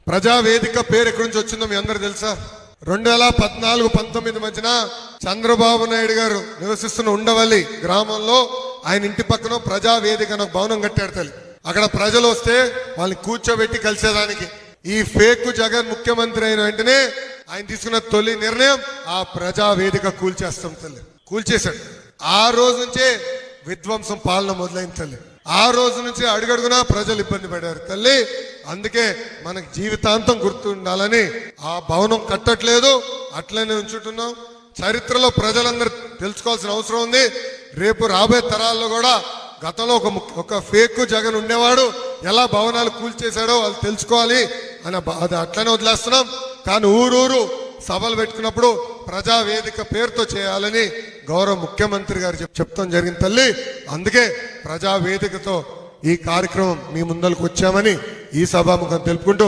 ప్రజావేదిక పేరు ఎక్కడి నుంచి వచ్చిందో మీ అందరు తెలుసా? 2014-19 మధ్యన చంద్రబాబు నాయుడు గారు నివసిస్తున్న ఉండవల్లి గ్రామంలో ఆయన ఇంటి పక్కన ప్రజావేదిక అని ఒక భవనం కట్టాడు తల్లి. అక్కడ ప్రజలు వస్తే వాళ్ళని కూర్చోబెట్టి కలిసేదానికి. ఈ ఫేక్ జగన్ ముఖ్యమంత్రి అయిన వెంటనే ఆయన తీసుకున్న తొలి నిర్ణయం ఆ ప్రజావేదిక కూల్చేస్తాం తల్లి. కూల్చేశాడు. ఆ రోజు నుంచే విధ్వంసం పాలన మొదలైంది తల్లి. ఆ రోజు నుంచి అడుగడుగునా ప్రజలు ఇబ్బంది పడారు తల్లి. అందుకే మనకు జీవితాంతం గుర్తు ఉండాలని ఆ భవనం కట్టట్లేదు, అట్లనే ఉంచుతున్నాం. చరిత్రలో ప్రజలందరూ తెలుసుకోవాల్సిన అవసరం ఉంది. రేపు రాబోయే తరాల్లో కూడా గతంలో ఒక ఫేక్ జగన్ ఉండేవాడు, ఎలా భవనాలు కూల్చేశాడో వాళ్ళు తెలుసుకోవాలి అని అది అట్లనే వదిలేస్తున్నాం. కానీ ఊరూరు సభలు పెట్టుకున్నప్పుడు ప్రజావేదిక పేరుతో చేయాలని గౌరవ ముఖ్యమంత్రి గారు చెప్తాం జరిగింది తల్లి. అందుకే ప్రజావేదికతో ఈ కార్యక్రమం మీ ముందరకు వచ్చామని ఈ సభాముఖం తెలుపుకుంటూ